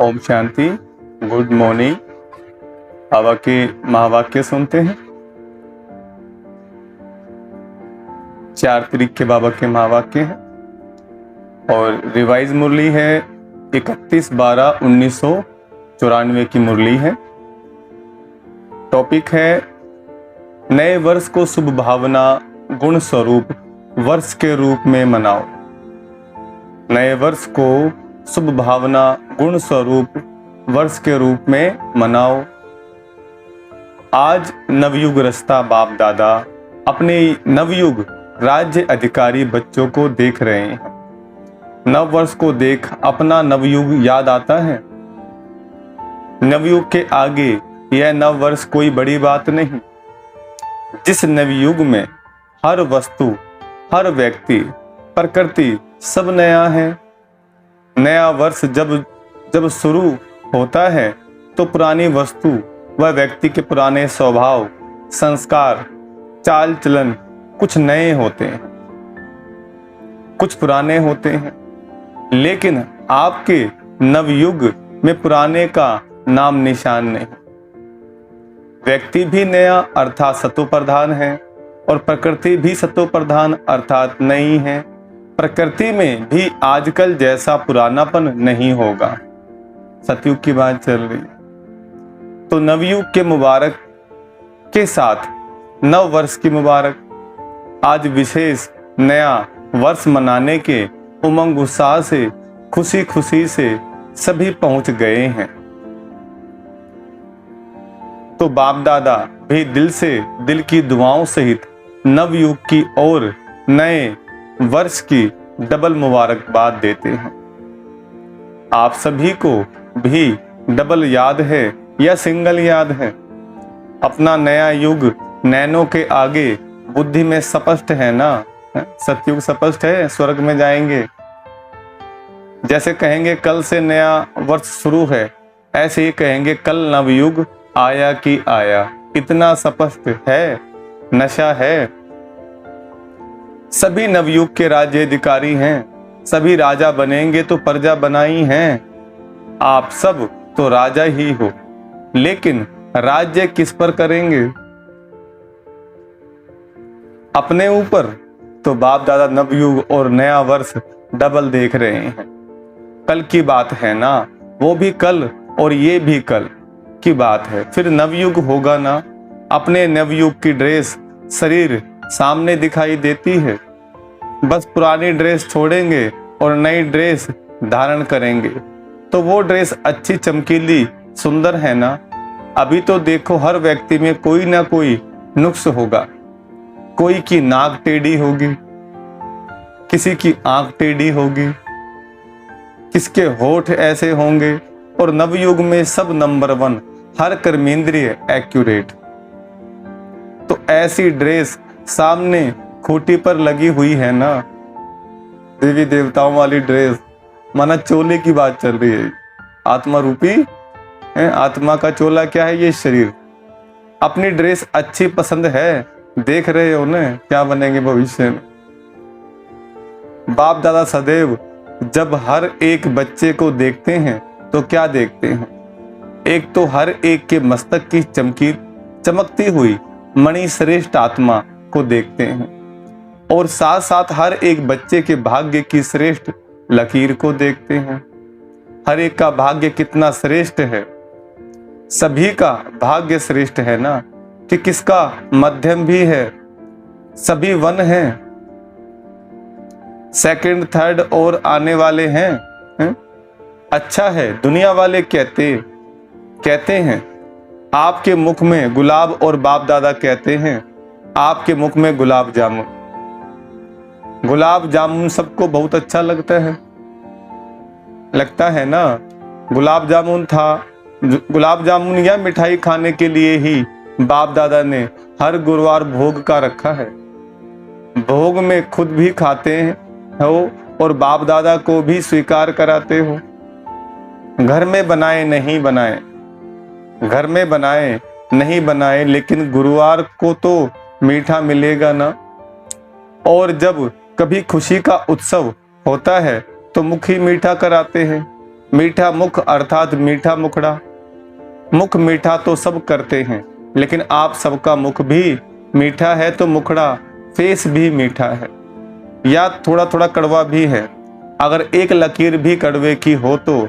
Om Shanti. Good morning. बाबा के महावाक्य सुनते हैं। 4 तारीख के बाबा के महावाक्य हैं और रिवाइज मुरली है 31/12/1994 की मुरली है। टॉपिक है नए वर्ष को शुभ भावना गुण स्वरूप वर्ष के रूप में मनाओ। नए वर्ष को शुभ भावना गुण स्वरूप वर्ष के रूप में मनाओ। आज नवयुग रस्ता बाप दादा अपने नवयुग राज्य अधिकारी बच्चों को देख रहे हैं। नव वर्ष को देख अपना नवयुग याद आता है। नवयुग के आगे यह नव वर्ष कोई बड़ी बात नहीं। जिस नवयुग में हर वस्तु, हर व्यक्ति, प्रकृति सब नया है। नया वर्ष जब शुरू होता है तो पुरानी वस्तु व व्यक्ति के पुराने स्वभाव, संस्कार, चाल चलन कुछ नए होते हैं, कुछ पुराने होते हैं। लेकिन आपके नवयुग में पुराने का नाम निशान नहीं। व्यक्ति भी नया अर्थात सतो प्रधान है और प्रकृति भी सतो प्रधान अर्थात नई है। प्रकृति में भी आजकल जैसा पुरानापन नहीं होगा। सतयुग की बात चल रही। तो नवयुग के मुबारक के साथ नव वर्ष की मुबारक। आज विशेष नया वर्ष मनाने के उमंग उत्साह से खुशी खुशी से सभी पहुंच गए हैं। तो बाप दादा भी दिल की दुआओं सहित नवयुग की और नए वर्ष की डबल मुबारकबाद देते हैं। आप सभी को भी डबल याद है या सिंगल याद है? अपना नया युग नैनों के आगे बुद्धि में स्पष्ट है ना? सतयुग स्पष्ट है, स्वर्ग में जाएंगे। जैसे कहेंगे कल से नया वर्ष शुरू है, ऐसे ही कहेंगे कल नवयुग आया कि आया। इतना स्पष्ट है, नशा है। सभी नवयुग के राज्य अधिकारी हैं। सभी राजा बनेंगे तो प्रजा बनाई हैं। आप सब तो राजा ही हो, लेकिन राज्य किस पर करेंगे? अपने ऊपर। तो बाप दादा नवयुग और नया वर्ष डबल देख रहे हैं। कल की बात है ना, वो भी कल और ये भी कल की बात है। फिर नवयुग होगा ना। अपने नवयुग की ड्रेस शरीर सामने दिखाई देती है। बस पुरानी ड्रेस छोड़ेंगे और नई ड्रेस धारण करेंगे तो वो ड्रेस अच्छी, चमकीली, सुंदर है ना। अभी तो देखो हर व्यक्ति में कोई ना कोई नुक्स होगा। कोई की नाक टेढ़ी होगी, किसी की आंख टेढ़ी होगी, किसके होठ ऐसे होंगे। और नवयुग में सब नंबर 1, हर कर्मेंद्रिय एक्यूरेट। तो ऐसी ड्रेस सामने खूंटी पर लगी हुई है ना, देवी देवताओं वाली ड्रेस। माना चोले की बात चल रही है। आत्मा रूपी है। आत्मा का चोला क्या है? ये शरीर। अपनी ड्रेस अच्छी पसंद है, देख रहे हो ना क्या बनेंगे भविष्य में। बाप दादा सदैव जब हर एक बच्चे को देखते हैं तो क्या देखते हैं? एक तो हर एक के मस्तक की चमकती हुई मणि श्रेष्ठ आत्मा को देखते हैं और साथ साथ हर एक बच्चे के भाग्य की श्रेष्ठ लकीर को देखते हैं। हर एक का भाग्य कितना श्रेष्ठ है। सभी का भाग्य श्रेष्ठ है ना, कि किसका मध्यम भी है। सभी 1 हैं, सेकंड, थर्ड और आने वाले हैं। अच्छा है। दुनिया वाले कहते हैं आपके मुख में गुलाब और बाप दादा कहते हैं आपके मुख में गुलाब जामुन। गुलाब जामुन सबको बहुत अच्छा लगता है ना। गुलाब जामुन या मिठाई खाने के लिए ही बाप दादा ने हर गुरुवार भोग का रखा है। भोग में खुद भी खाते हो और बाप दादा को भी स्वीकार कराते हो। घर में बनाए नहीं बनाए, लेकिन गुरुवार को तो मीठा मिलेगा ना। और जब कभी खुशी का उत्सव होता है तो मुख ही मीठा कराते हैं। मीठा मुख अर्थात मीठा मुखड़ा। मुख मीठा तो सब करते हैं, लेकिन आप सबका मुख भी मीठा है तो मुखड़ा फेस भी मीठा है, या थोड़ा थोड़ा कड़वा भी है। अगर एक लकीर भी कड़वे की हो तो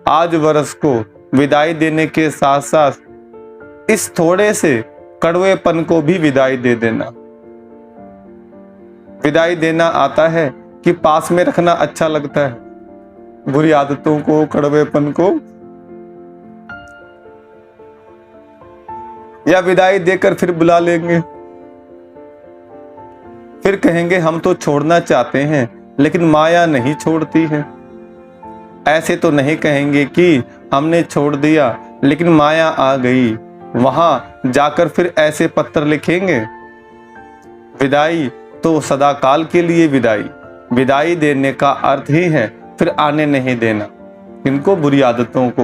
आज वर्ष को विदाई देने के साथ साथ इस थोड़े से कड़वेपन को भी विदाई दे देना। विदाई देना आता है कि पास में रखना अच्छा लगता है, बुरी आदतों को, कड़वेपन को, या विदाई देकर फिर बुला लेंगे, फिर कहेंगे हम तो छोड़ना चाहते हैं लेकिन माया नहीं छोड़ती है। ऐसे तो नहीं कहेंगे कि हमने छोड़ दिया लेकिन माया आ गई, वहां जाकर फिर ऐसे पत्र लिखेंगे। विदाई तो सदा काल के लिए विदाई, विदाई देने का अर्थ ही है फिर आने नहीं देना इनको, बुरी आदतों को।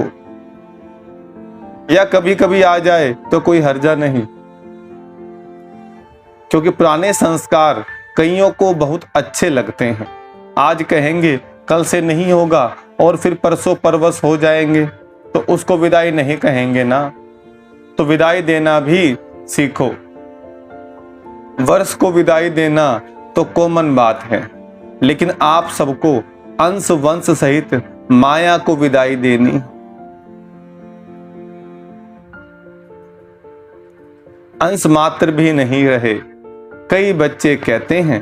या कभी कभी आ जाए तो कोई हर्जा नहीं, क्योंकि पुराने संस्कार कईयों को बहुत अच्छे लगते हैं। आज कहेंगे कल से नहीं होगा और फिर परसों परवश हो जाएंगे, तो उसको विदाई नहीं कहेंगे ना। तो विदाई देना भी सीखो। वर्ष को विदाई देना तो कॉमन बात है, लेकिन आप सबको अंश वंश सहित माया को विदाई देनी। अंश मात्र भी नहीं रहे। कई बच्चे कहते हैं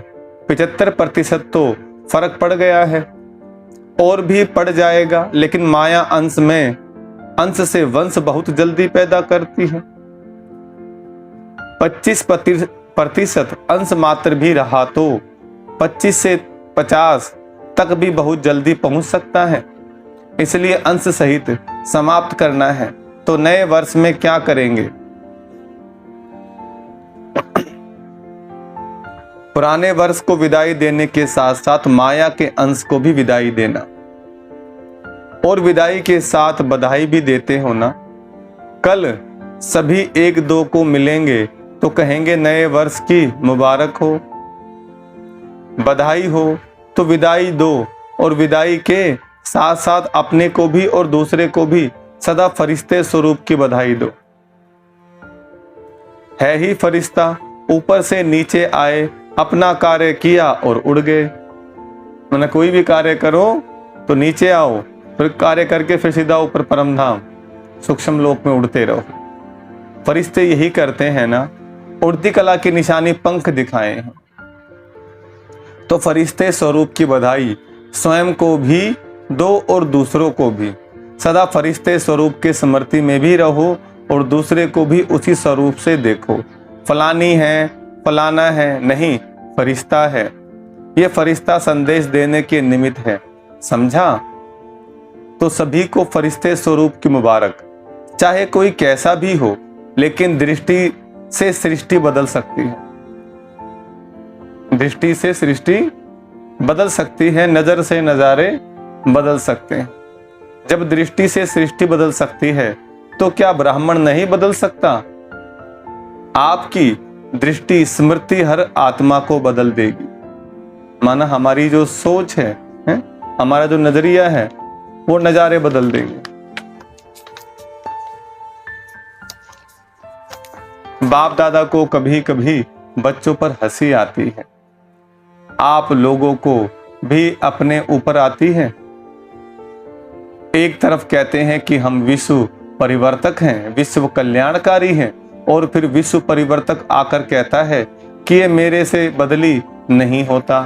75% तो फर्क पड़ गया है और भी पड़ जाएगा, लेकिन माया अंश में अंश से वंश बहुत जल्दी पैदा करती है। 25% अंश मात्र भी रहा तो 25 से 50 तक भी बहुत जल्दी पहुंच सकता है। इसलिए अंश सहित समाप्त करना है। तो नए वर्ष में क्या करेंगे? पुराने वर्ष को विदाई देने के साथ साथ माया के अंश को भी विदाई देना, और विदाई के साथ बधाई भी देते हो ना। कल सभी एक दो को मिलेंगे तो कहेंगे नए वर्ष की मुबारक हो, बधाई हो, तो विदाई दो, और विदाई के साथ साथ अपने को भी और दूसरे को भी सदा फरिश्ते स्वरूप की बधाई दो। है ही फरिश्ता, ऊपर से नीचे आए, अपना कार्य किया और उड़ गए। मैंने कोई भी कार्य करो तो नीचे आओ, फिर कार्य करके फिर सीधा ऊपर परम धाम सूक्ष्म लोक में उड़ते रहो। फरिश्ते यही करते हैं ना, उड़ती कला की निशानी पंख दिखाए हैं। तो फरिश्ते स्वरूप की बधाई स्वयं को भी दो और दूसरों को भी। सदा फरिश्ते स्वरूप के स्मृति में भी रहो और दूसरे को भी उसी स्वरूप से देखो। फलानी है, फलाना है नहीं, फरिश्ता है। ये फरिश्ता संदेश देने के निमित्त है, समझा? तो सभी को फरिश्ते स्वरूप की मुबारक। चाहे कोई कैसा भी हो, लेकिन दृष्टि से सृष्टि बदल सकती है। दृष्टि से सृष्टि बदल सकती है, नजर से नजारे बदल सकते हैं। जब दृष्टि से सृष्टि बदल सकती है तो क्या ब्राह्मण नहीं बदल सकता? आपकी दृष्टि स्मृति हर आत्मा को बदल देगी। माना हमारी जो सोच है, हमारा जो नजरिया है, वो नजारे बदल देंगे। बाप दादा को कभी कभी बच्चों पर हंसी आती है, आप लोगों को भी अपने ऊपर आती है। एक तरफ कहते हैं कि हम विश्व परिवर्तक हैं, विश्व कल्याणकारी हैं, और फिर विश्व परिवर्तक आकर कहता है कि ये मेरे से बदली नहीं होता।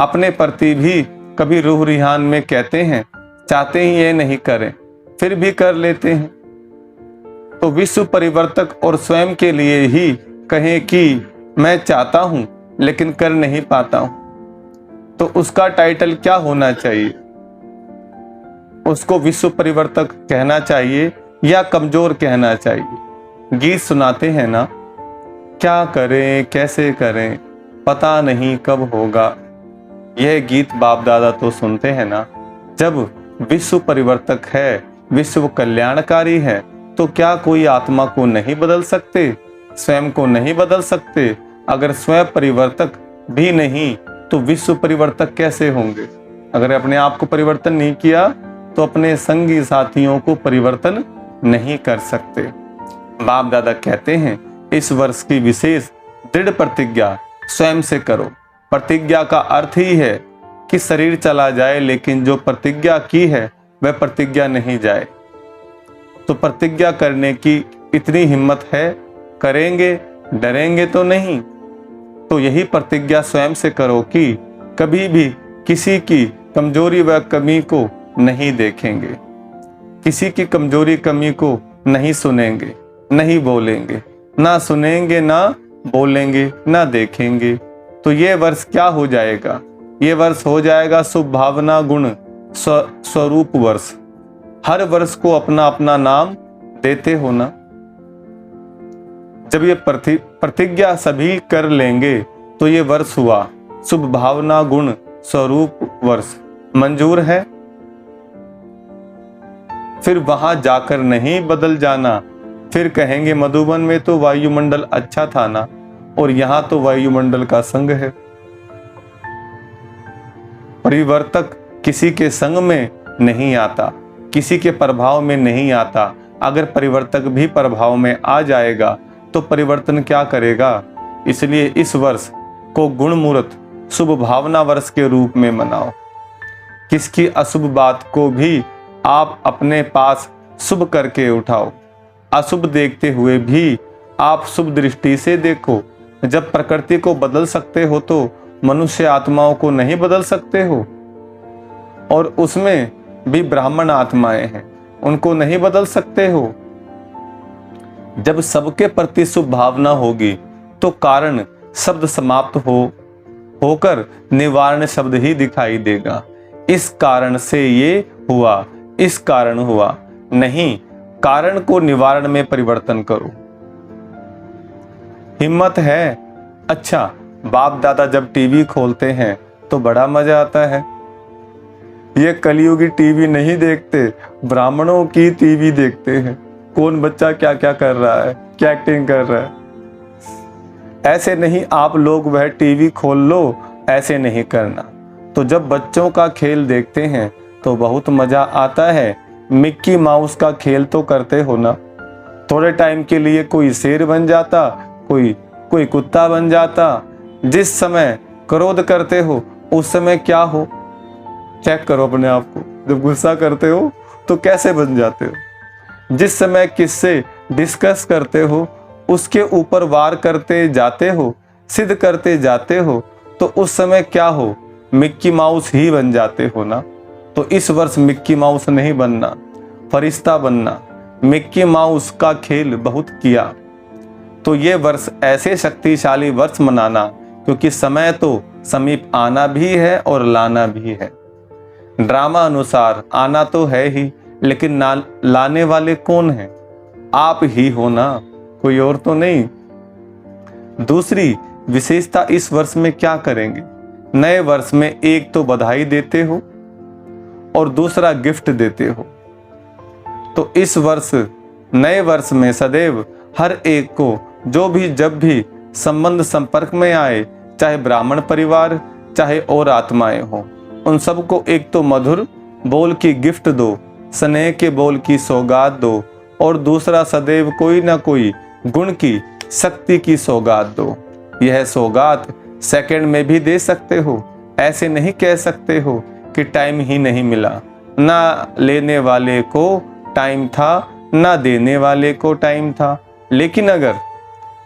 अपने प्रति भी कभी रूह रिहान में कहते हैं, चाहते ही ये नहीं करें, फिर भी कर लेते हैं। तो विश्व परिवर्तक और स्वयं के लिए ही कहें कि मैं चाहता हूं लेकिन कर नहीं पाता हूं, तो उसका टाइटल क्या होना चाहिए? उसको विश्व परिवर्तक कहना चाहिए या कमजोर कहना चाहिए? गीत सुनाते हैं ना, क्या करें कैसे करें पता नहीं कब होगा। यह गीत बाप दादा तो सुनते हैं ना। जब विश्व परिवर्तक है, विश्व कल्याणकारी है, तो क्या कोई आत्मा को नहीं बदल सकते? स्वयं को नहीं बदल सकते? अगर स्वयं परिवर्तक भी नहीं तो विश्व परिवर्तक कैसे होंगे? अगर अपने आप को परिवर्तन नहीं किया तो अपने संगी साथियों को परिवर्तन नहीं कर सकते। बाप दादा कहते हैं इस वर्ष की विशेष दृढ़ प्रतिज्ञा स्वयं से करो। प्रतिज्ञा का अर्थ ही है कि शरीर चला जाए, लेकिन जो प्रतिज्ञा की है वह प्रतिज्ञा नहीं जाए। तो प्रतिज्ञा करने की इतनी हिम्मत है, करेंगे, डरेंगे तो नहीं। तो यही प्रतिज्ञा स्वयं से करो कि कभी भी किसी की कमजोरी व कमी को नहीं देखेंगे, किसी की कमजोरी कमी को नहीं सुनेंगे, नहीं बोलेंगे, ना सुनेंगे, ना बोलेंगे, ना देखेंगे। तो ये वर्ष क्या हो जाएगा? ये वर्ष हो जाएगा शुभ भावना गुण स्वरूप वर्ष। हर वर्ष को अपना अपना नाम देते हो ना। जब ये प्रतिज्ञा सभी कर लेंगे तो ये वर्ष हुआ शुभ भावना गुण स्वरूप वर्ष। मंजूर है? फिर वहां जाकर नहीं बदल जाना। फिर कहेंगे मधुबन में तो वायुमंडल अच्छा था ना, और यहां तो वायुमंडल का संग है। परिवर्तक किसी के संग में नहीं आता, किसी के प्रभाव में नहीं आता। अगर परिवर्तक भी प्रभाव में आ जाएगा तो परिवर्तन क्या करेगा? इसलिए इस वर्ष को गुण मूर्त शुभ भावना वर्ष के रूप में मनाओ। किसकी अशुभ बात को भी आप अपने पास शुभ करके उठाओ। अशुभ देखते हुए भी आप शुभ दृष्टि से देखो। जब प्रकृति को बदल सकते हो तो मनुष्य आत्माओं को नहीं बदल सकते हो? और उसमें भी ब्राह्मण आत्माएं हैं, उनको नहीं बदल सकते हो? जब सबके प्रति शुभ भावना होगी तो कारण शब्द समाप्त होकर निवारण शब्द ही दिखाई देगा। इस कारण से ये हुआ, इस कारण हुआ नहीं, कारण को निवारण में परिवर्तन करो। हिम्मत है? अच्छा, बाप दादा जब टीवी खोलते हैं तो बड़ा मजा आता है। ये कलयुगी टीवी नहीं देखते, ब्राह्मणों की टीवी देखते हैं। कौन बच्चा क्या क्या कर रहा है, क्या एक्टिंग कर रहा है। ऐसे नहीं आप लोग वह टीवी खोल लो, ऐसे नहीं करना। तो जब बच्चों का खेल देखते हैं तो बहुत मजा आता है। मिक्की माउस का खेल तो करते हो ना। थोड़े टाइम के लिए कोई शेर बन जाता, कोई कुत्ता बन जाता। जिस समय क्रोध करते हो उस समय क्या हो, चेक करो अपने आप को। जब गुस्सा करते हो तो कैसे बन जाते हो? जिस समय किससे डिस्कस करते हो उसके ऊपर वार करते जाते हो, सिद्ध करते जाते हो, तो उस समय क्या हो? मिक्की माउस ही बन जाते हो ना। तो इस वर्ष मिक्की माउस नहीं बनना, फरिश्ता बनना। मिक्की माउस का खेल बहुत किया। तो ये वर्ष ऐसे शक्तिशाली वर्ष मनाना, क्योंकि समय तो समीप आना भी है और लाना भी है। ड्रामा अनुसार आना तो है ही, लेकिन लाने वाले कौन हैं? आप ही हो ना, कोई और तो नहीं। दूसरी विशेषता इस वर्ष में क्या करेंगे? नए वर्ष में एक तो बधाई देते हो और दूसरा गिफ्ट देते हो। तो इस वर्ष नए वर्ष में सदैव हर एक को जो भी जब भी संबंध संपर्क में आए, चाहे ब्राह्मण परिवार चाहे और आत्माएं हो, उन सबको एक तो मधुर बोल की गिफ्ट दो, स्नेह के बोल की सौगात दो, और दूसरा सदैव कोई ना कोई गुण की शक्ति की सौगात दो। यह सौगात सेकंड में भी दे सकते हो। ऐसे नहीं कह सकते हो कि टाइम ही नहीं मिला। ना लेने वाले को टाइम था, ना देने वाले को टाइम था। लेकिन अगर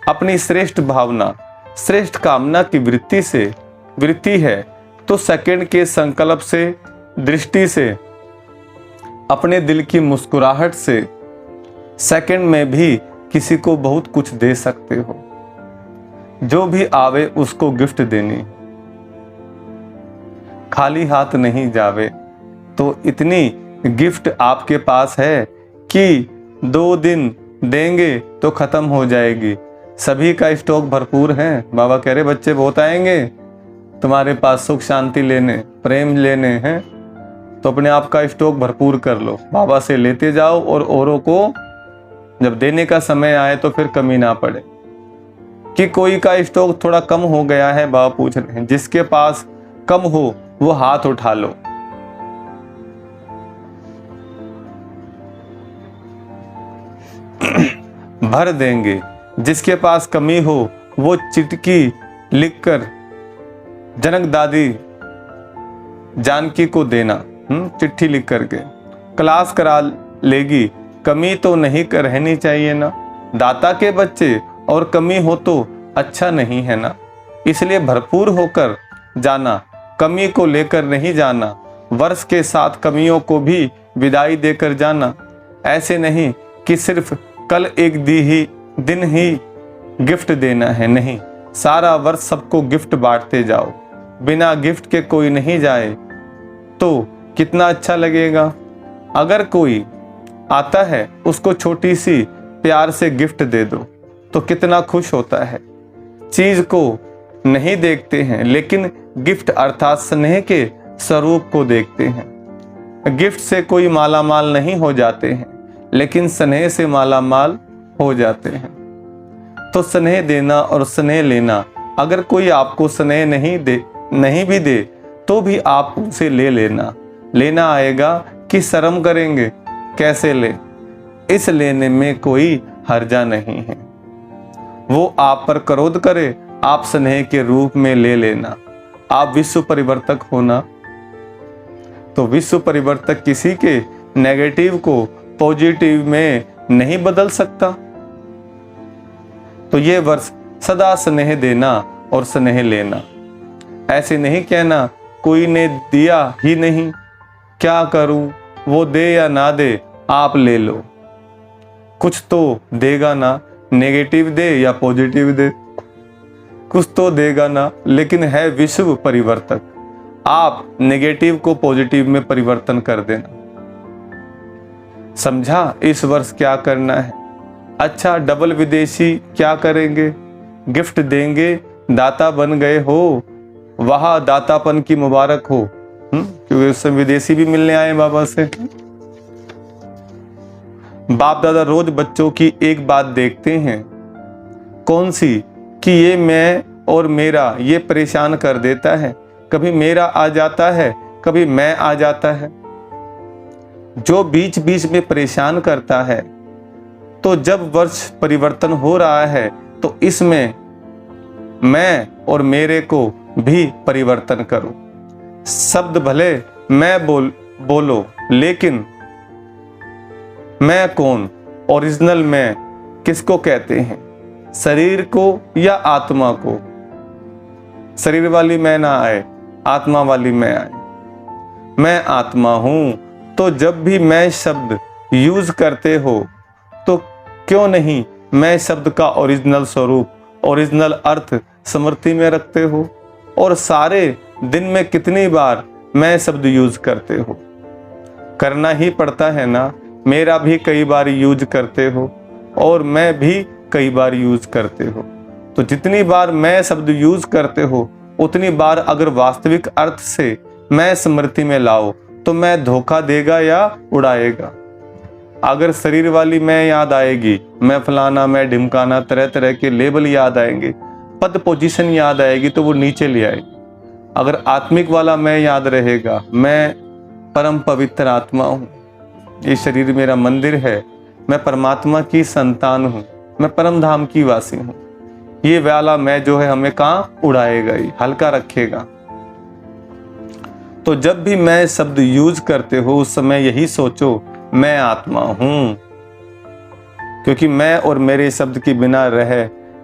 अपनी श्रेष्ठ भावना, श्रेष्ठ कामना की वृत्ति है तो सेकंड के संकल्प से, दृष्टि से, अपने दिल की मुस्कुराहट से सेकंड में भी किसी को बहुत कुछ दे सकते हो। जो भी आवे उसको गिफ्ट देनी, खाली हाथ नहीं जावे। तो इतनी गिफ्ट आपके पास है कि 2 दिन देंगे तो खत्म हो जाएगी। सभी का स्टॉक भरपूर है। बाबा कह रहे बच्चे बहुत आएंगे तुम्हारे पास सुख शांति लेने, प्रेम लेने हैं, तो अपने आप का स्टॉक भरपूर कर लो, बाबा से लेते जाओ, और औरों को जब देने का समय आए तो फिर कमी ना पड़े। कि कोई का स्टॉक थोड़ा कम हो गया है, बाबा पूछ रहे हैं, जिसके पास कम हो वो हाथ उठा लो। भर देंगे। जिसके पास कमी हो वो चिट्ठी लिखकर जनक दादी जानकी को देना, चिट्ठी लिख करके क्लास करा लेगी। कमी तो नहीं रहनी चाहिए ना, दाता के बच्चे और कमी हो तो अच्छा नहीं है ना। इसलिए भरपूर होकर जाना, कमी को लेकर नहीं जाना। वर्ष के साथ कमियों को भी विदाई देकर जाना। ऐसे नहीं कि सिर्फ कल एक दिन ही गिफ्ट देना है, नहीं, सारा वर्ष सबको गिफ्ट बांटते जाओ। बिना गिफ्ट के कोई नहीं जाए तो कितना अच्छा लगेगा। अगर कोई आता है उसको छोटी सी प्यार से गिफ्ट दे दो तो कितना खुश होता है। चीज को नहीं देखते हैं लेकिन गिफ्ट अर्थात स्नेह के स्वरूप को देखते हैं। गिफ्ट से कोई मालामाल नहीं हो जाते हैं लेकिन स्नेह से मालामाल हो जाते हैं। तो स्नेह देना और स्नेह लेना, अगर कोई आपको स्नेह नहीं भी दे तो भी आप उनसे ले लेना आएगा कि शर्म करेंगे, कैसे ले। इस लेने में कोई हर्जा नहीं है। वो आप पर क्रोध करे, आप स्नेह के रूप में ले लेना। आप विश्व परिवर्तक होना, तो विश्व परिवर्तक किसी के नेगेटिव को पॉजिटिव में नहीं बदल सकता। तो ये वर्ष सदा स्नेह देना और स्नेह लेना। ऐसे नहीं कहना कोई ने दिया ही नहीं, क्या करूं, वो दे या ना दे, आप ले लो। कुछ तो देगा ना, नेगेटिव दे या पॉजिटिव दे, कुछ तो देगा ना, लेकिन है विश्व परिवर्तक। आप नेगेटिव को पॉजिटिव में परिवर्तन कर देना। समझा इस वर्ष क्या करना है? अच्छा, डबल विदेशी क्या करेंगे? गिफ्ट देंगे, दाता बन गए हो, वहां दातापन की मुबारक हो। क्योंकि उससे विदेशी भी मिलने आए बाबा से। बाप दादा रोज बच्चों की एक बात देखते हैं, कौन सी? कि ये मैं और मेरा ये परेशान कर देता है। कभी मेरा आ जाता है, कभी मैं आ जाता है। जो बीच बीच में परेशान करता है, तो जब वर्ष परिवर्तन हो रहा है तो इसमें मैं और मेरे को भी परिवर्तन करो। शब्द भले मैं बोलो, लेकिन मैं कौन, ओरिजिनल मैं किसको कहते हैं? शरीर को या आत्मा को? शरीर वाली मैं ना आए, आत्मा वाली मैं आए। मैं आत्मा हूं, तो जब भी मैं शब्द यूज करते हो तो क्यों नहीं मैं शब्द का ओरिजिनल स्वरूप, ओरिजिनल अर्थ स्मृति में रखते हो? और सारे दिन में कितनी बार मैं शब्द यूज करते हो? करना ही पड़ता है ना। मेरा भी कई बार यूज करते हो और मैं भी कई बार यूज करते हो। तो जितनी बार मैं शब्द यूज करते हो उतनी बार अगर वास्तविक अर्थ से मैं स्मृति में लाओ तो मैं धोखा देगा या उड़ाएगा? अगर शरीर वाली मैं याद आएगी, मैं फलाना, मैं ढिमकाना, तरह तरह के लेबल याद आएंगे, पद पोजीशन याद आएगी, तो वो नीचे ले आएगी। अगर आत्मिक वाला मैं याद रहेगा, मैं परम पवित्र आत्मा हूँ, ये शरीर मेरा मंदिर है, मैं परमात्मा की संतान हूँ, मैं परम धाम की वासी हूँ, ये वाला मैं जो है हमें कहाँ उड़ाएगा, ही हल्का रखेगा। तो जब भी मैं शब्द यूज करते हो उस समय यही सोचो मैं आत्मा हूं, क्योंकि मैं और मेरे शब्द के बिना रह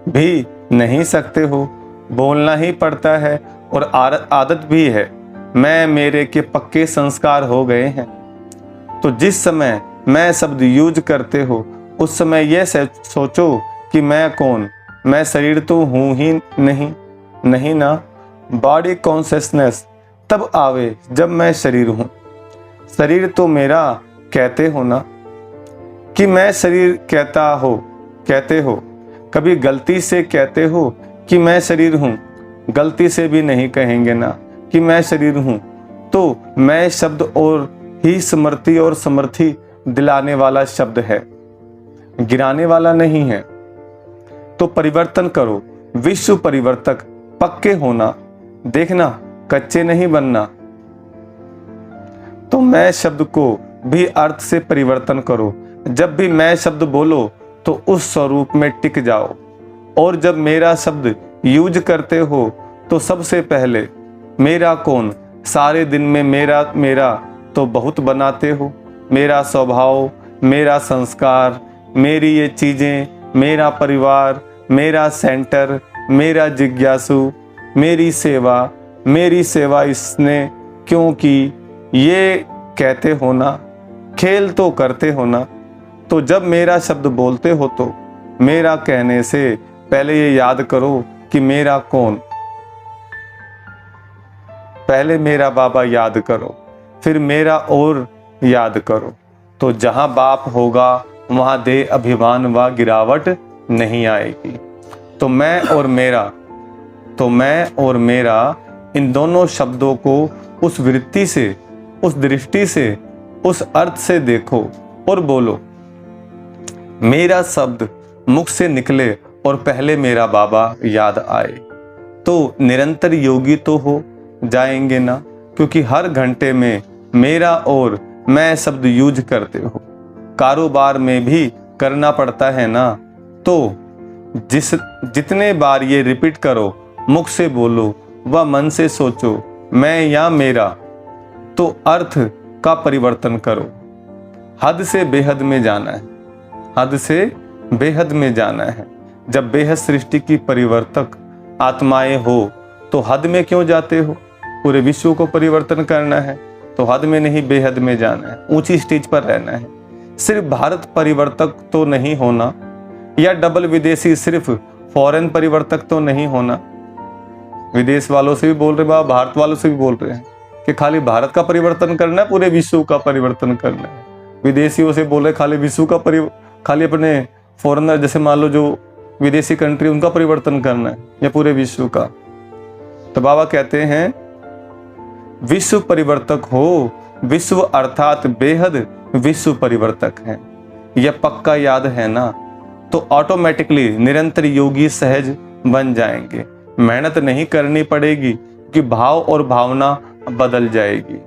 भी नहीं सकते हो। बोलना ही पड़ता है और आदत भी है। मैं मेरे के पक्के संस्कार हो गए हैं। तो जिस समय मैं शब्द यूज करते हो उस समय यह सोचो कि मैं कौन, मैं शरीर तो हूं ही नहीं ना। बॉडी कॉन्शियसनेस तब आवे जब मैं शरीर हूं। शरीर तो मेरा कहते हो ना कि मैं शरीर कहते हो। कभी गलती से कहते हो कि मैं शरीर हूं, गलती से भी नहीं कहेंगे ना कि मैं शरीर हूं। तो मैं शब्द और ही स्मृति और समर्थी दिलाने वाला शब्द है, गिराने वाला नहीं है। तो परिवर्तन करो, विश्व परिवर्तक पक्के होना, देखना कच्चे नहीं बनना। तो मैं शब्द को भी अर्थ से परिवर्तन करो। जब भी मैं शब्द बोलो तो उस स्वरूप में टिक जाओ। और जब मेरा शब्द यूज करते हो तो सबसे पहले मेरा कौन सारे दिन में मेरा मेरा तो बहुत बनाते हो। मेरा स्वभाव, मेरा संस्कार, मेरी ये चीज़ें, मेरा परिवार, मेरा सेंटर, मेरा जिज्ञासु, मेरी सेवा इसने, क्योंकि ये कहते हो ना, खेल तो करते हो ना। तो जब मेरा शब्द बोलते हो तो मेरा कहने से पहले ये याद करो कि मेरा कौन। पहले मेरा बाबा याद करो, फिर मेरा और याद करो। तो जहां बाप होगा वहां देह अभिमान व गिरावट नहीं आएगी। तो मैं और मेरा इन दोनों शब्दों को उस वृत्ति से, उस दृष्टि से, उस अर्थ से देखो और बोलो। मेरा शब्द मुख से निकले और पहले मेरा बाबा याद आए तो निरंतर योगी तो हो जाएंगे ना, क्योंकि हर घंटे में मेरा और मैं शब्द यूज करते हो। कारोबार में भी करना पड़ता है ना, तो जितने बार ये रिपीट करो, मुख से बोलो व मन से सोचो मैं या मेरा, तो अर्थ का परिवर्तन करो। हद से बेहद में जाना है, हद से बेहद में जाना है। जब बेहद सृष्टि की परिवर्तक आत्माएं हो तो हद में क्यों जाते हो? पूरे विश्व को परिवर्तन करना है तो हद में नहीं, बेहद में जाना है, ऊंची स्टेज पर रहना है। सिर्फ भारत परिवर्तक तो नहीं होना, या डबल विदेशी सिर्फ फॉरेन परिवर्तक तो नहीं होना। विदेश वालों से भी बोल रहे हैं, भारत वालों से भी बोल रहे हैं कि खाली भारत का परिवर्तन करना है, पूरे विश्व का परिवर्तन करना है। विदेशियों से बोल रहे खाली विश्व का खाली अपने फॉरेनर, जैसे मान लो जो विदेशी कंट्री, उनका परिवर्तन करना है या पूरे विश्व का। तो बाबा कहते हैं विश्व परिवर्तक हो, विश्व अर्थात बेहद विश्व परिवर्तक है। यह पक्का याद है ना, तो ऑटोमेटिकली निरंतर योगी सहज बन जाएंगे। मेहनत नहीं करनी पड़ेगी कि भाव और भावना बदल जाएगी।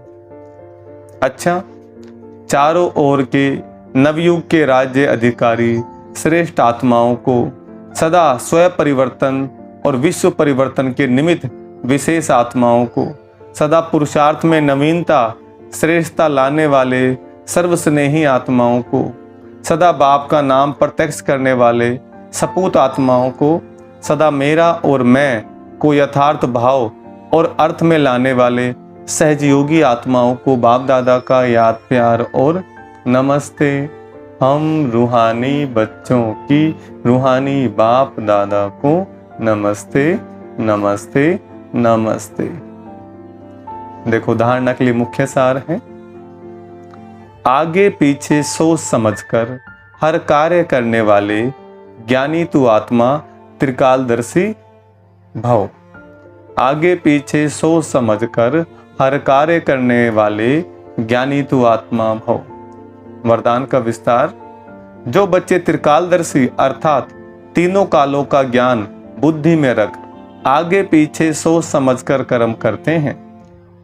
अच्छा, चारों ओर के नवयुग के राज्य अधिकारी श्रेष्ठ आत्माओं को सदा स्वयं परिवर्तन और विश्व परिवर्तन के निमित्त विशेष आत्माओं को सदा पुरुषार्थ में नवीनता श्रेष्ठता लाने वाले सर्वस्नेही आत्माओं को, सदा बाप का नाम प्रत्यक्ष करने वाले सपूत आत्माओं को, सदा मेरा और मैं को यथार्थ भाव और अर्थ में लाने वाले सहजयोगी आत्माओं को बाप दादा का याद प्यार और नमस्ते। हम रूहानी बच्चों की रूहानी बाप दादा को नमस्ते नमस्ते नमस्ते। देखो, धारणा के लिए मुख्य सार है, आगे पीछे सोच समझकर हर कार्य करने वाले ज्ञानी तू आत्मा त्रिकालदर्शी भव। आगे पीछे सोच समझकर हर कार्य करने वाले ज्ञानी तू आत्मा भव। वरदान का विस्तार, जो बच्चे त्रिकालदर्शी अर्थात तीनों कालों का ज्ञान बुद्धि में रख आगे पीछे सोच समझकर कर्म करते हैं,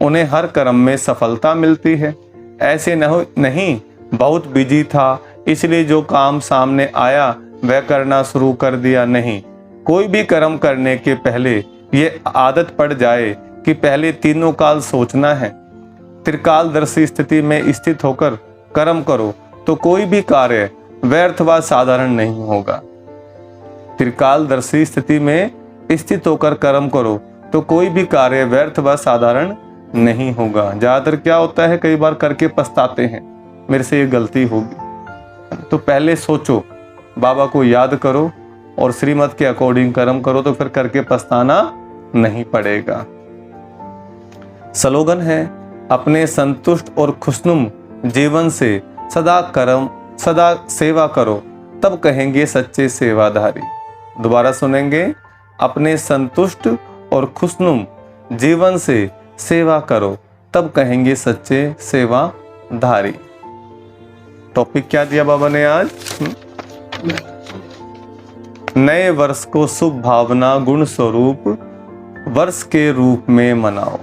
उन्हें हर कर्म में सफलता मिलती है। ऐसे नहीं बहुत बिजी था इसलिए जो काम सामने आया वह करना शुरू कर दिया। नहीं, कोई भी कर्म करने के पहले ये आदत पड़ जाए कि पहले तीनों काल सोचना है। त्रिकालदर्शी स्थिति में स्थित होकर कर्म करो तो कोई भी कार्य व्यर्थ व साधारण नहीं होगा। त्रिकालदर्शी स्थिति में स्थित होकर कर्म करो तो कोई भी कार्य व्यर्थ व साधारण नहीं होगा। ज्यादातर क्या होता है, कई बार करके पछताते हैं, मेरे से ये गलती होगी। तो पहले सोचो, बाबा को याद करो और श्रीमत के अकॉर्डिंग कर्म करो तो फिर करके पछताना नहीं पड़ेगा। स्लोगन है, अपने संतुष्ट और खुशनुम जीवन से सदा सेवा करो तब कहेंगे सच्चे सेवाधारी। दोबारा सुनेंगे, अपने संतुष्ट और खुशनुम जीवन से सेवा करो तब कहेंगे सच्चे सेवाधारी। टॉपिक क्या दिया बाबा ने आज? नए वर्ष को शुभ भावना गुण स्वरूप वर्ष के रूप में मनाओ।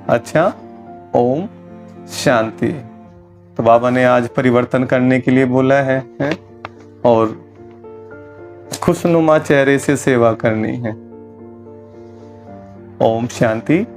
अच्छा, ओम शांति। तो बाबा ने आज परिवर्तन करने के लिए बोला है? और खुशनुमा चेहरे से सेवा करनी है। ओम शांति।